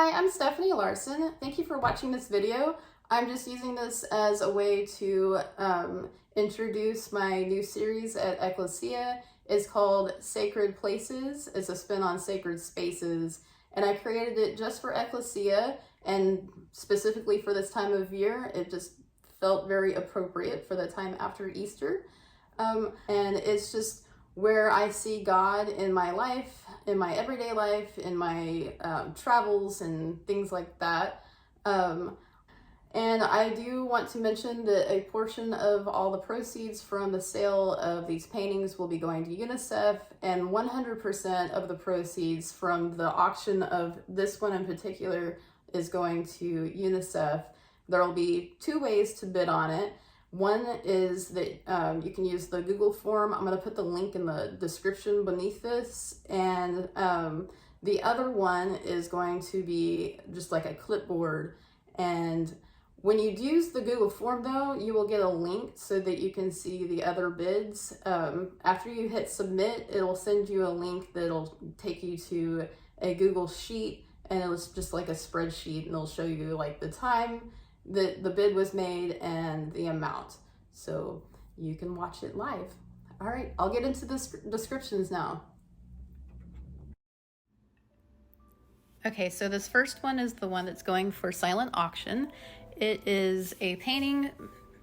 Hi, I'm Stephanie Larson. Thank you for watching this video. I'm just using this as a way to introduce my new series at Ecclesia. It's called Sacred Places. It's a spin on sacred spaces, and I created it just for Ecclesia and specifically for this time of year. It just felt very appropriate for the time after Easter. And it's just where I see God in my life, in my everyday life, in my travels and things like that. And I do want to mention that a portion of all the proceeds from the sale of these paintings will be going to UNICEF, and 100% of the proceeds from the auction of this one in particular is going to UNICEF. There will be two ways to bid on it. One is that you can use the Google form. I'm going to put the link in the description beneath this. And the other one is going to be just like a clipboard. And when you use the Google form, though, you will get a link so that you can see the other bids. After you hit submit, it'll send you a link that'll take you to a Google sheet, and it's just like a spreadsheet, and it'll show you like the time that the bid was made and the amount, so you can watch it live. All right, I'll get into the descriptions now. Okay, so this first one is the one that's going for silent auction. It is a painting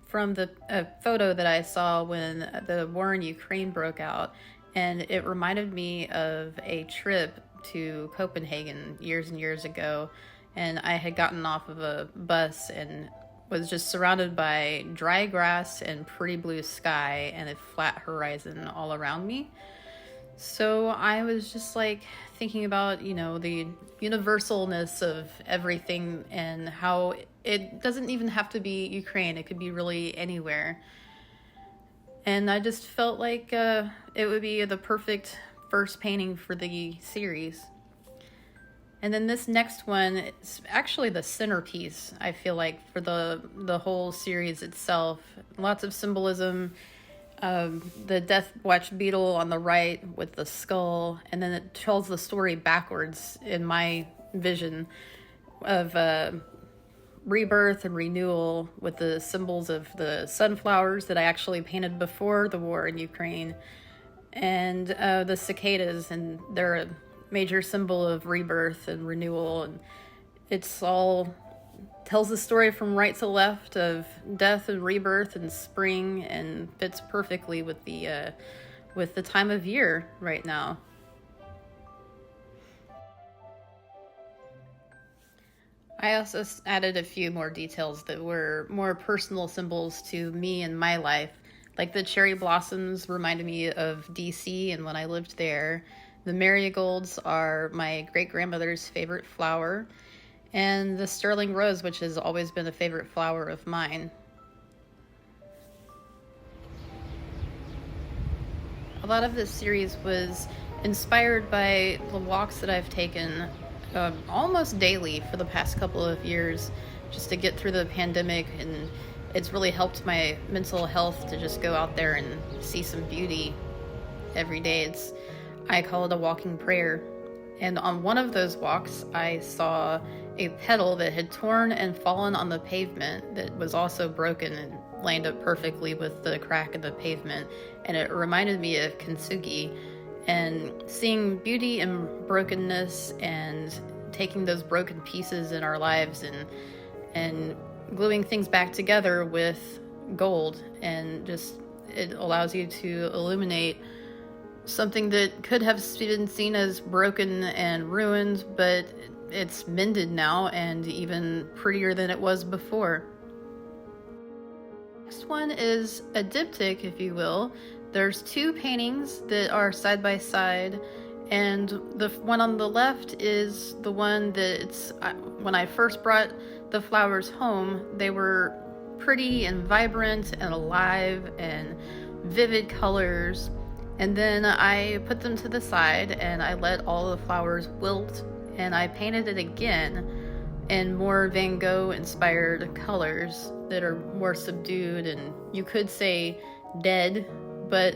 from a photo that I saw when the war in Ukraine broke out, and it reminded me of a trip to Copenhagen years and years ago. And I had gotten off of a bus and was just surrounded by dry grass and pretty blue sky and a flat horizon all around me. So I was just like thinking about, you know, the universalness of everything and how it doesn't even have to be Ukraine. It could be really anywhere. And I just felt like it would be the perfect first painting for the series. And then this next one, it's actually the centerpiece, I feel like, for the whole series itself. Lots of symbolism. The Death Watch beetle on the right with the skull, and then it tells the story backwards in my vision of rebirth and renewal with the symbols of the sunflowers that I actually painted before the war in Ukraine, and the cicadas, and they're a major symbol of rebirth and renewal, and it's all tells the story from right to left of death and rebirth and spring, and fits perfectly with the time of year right now. I also added a few more details that were more personal symbols to me and my life. Like the cherry blossoms reminded me of DC and when I lived there. The marigolds are my great-grandmother's favorite flower, and the sterling rose, which has always been a favorite flower of mine. A lot of this series was inspired by the walks that I've taken almost daily for the past couple of years just to get through the pandemic, and it's really helped my mental health to just go out there and see some beauty every day. I call it a walking prayer. And on one of those walks, I saw a petal that had torn and fallen on the pavement that was also broken and lined up perfectly with the crack in the pavement. And it reminded me of kintsugi, and seeing beauty in brokenness and taking those broken pieces in our lives and gluing things back together with gold. And just, it allows you to illuminate something that could have been seen as broken and ruined, but it's mended now and even prettier than it was before. Next one is a diptych, if you will. There's two paintings that are side by side, and the one on the left is the one that when I first brought the flowers home, they were pretty and vibrant and alive and vivid colors. And then I put them to the side and I let all the flowers wilt, and I painted it again in more Van Gogh inspired colors that are more subdued and you could say dead, but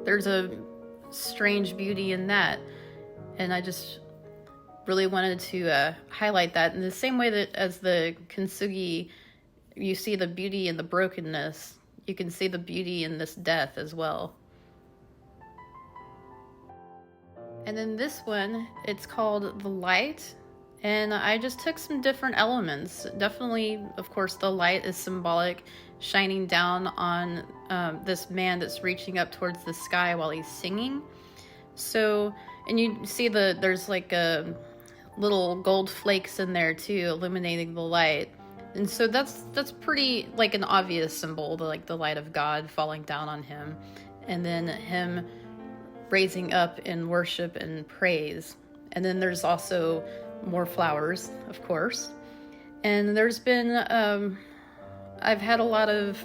there's a strange beauty in that. And I just really wanted to highlight that in the same way that as the kintsugi, you see the beauty in the brokenness, you can see the beauty in this death as well. And then this one, it's called The Light, and I just took some different elements. Definitely, of course, the light is symbolic, shining down on this man that's reaching up towards the sky while he's singing. So, and you see there's like a little gold flakes in there too, illuminating the light. And so that's pretty like an obvious symbol, like the light of God falling down on him, and then him raising up in worship and praise. And then there's also more flowers, of course. And there's been, I've had a lot of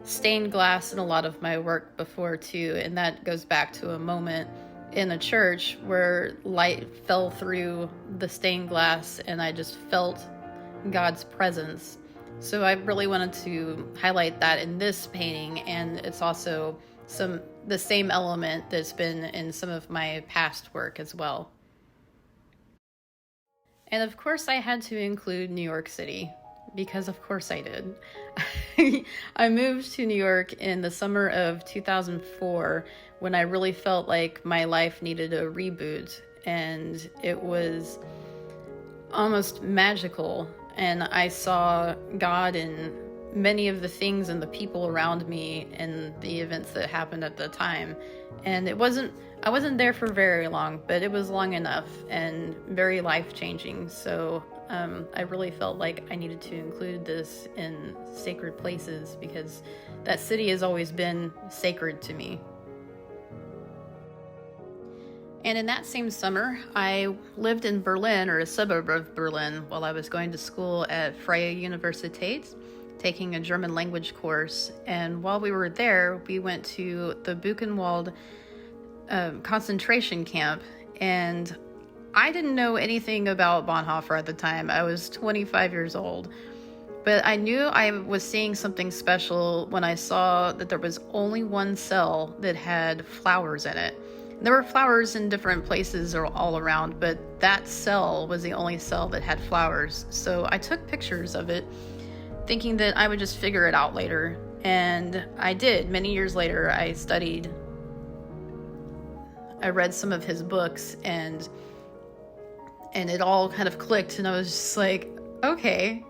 stained glass in a lot of my work before too, and that goes back to a moment in a church where light fell through the stained glass and I just felt God's presence. So I really wanted to highlight that in this painting, and it's also the same element that's been in some of my past work as well. And of course I had to include New York City, because of course I did. I moved to New York in the summer of 2004 when I really felt like my life needed a reboot, and it was almost magical. And I saw God in many of the things and the people around me and the events that happened at the time. And I wasn't there for very long, but it was long enough and very life-changing. So I really felt like I needed to include this in sacred places because that city has always been sacred to me. And in that same summer, I lived in Berlin, or a suburb of Berlin, while I was going to school at Freie Universität, taking a German language course. And while we were there, we went to the Buchenwald concentration camp. And I didn't know anything about Bonhoeffer at the time. I was 25 years old. But I knew I was seeing something special when I saw that there was only one cell that had flowers in it. There were flowers in different places all around, but that cell was the only cell that had flowers. So I took pictures of it, thinking that I would just figure it out later. And I did. Many years later, I read some of his books, and it all kind of clicked, and I was just like, okay,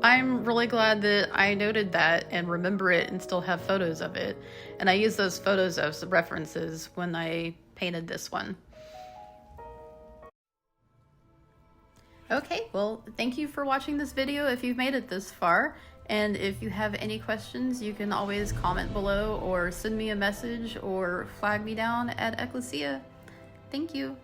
I'm really glad that I noted that and remember it and still have photos of it. And I use those photos as references when I painted this one. Okay, well, thank you for watching this video if you've made it this far. And if you have any questions, you can always comment below or send me a message or flag me down at Ecclesia. Thank you.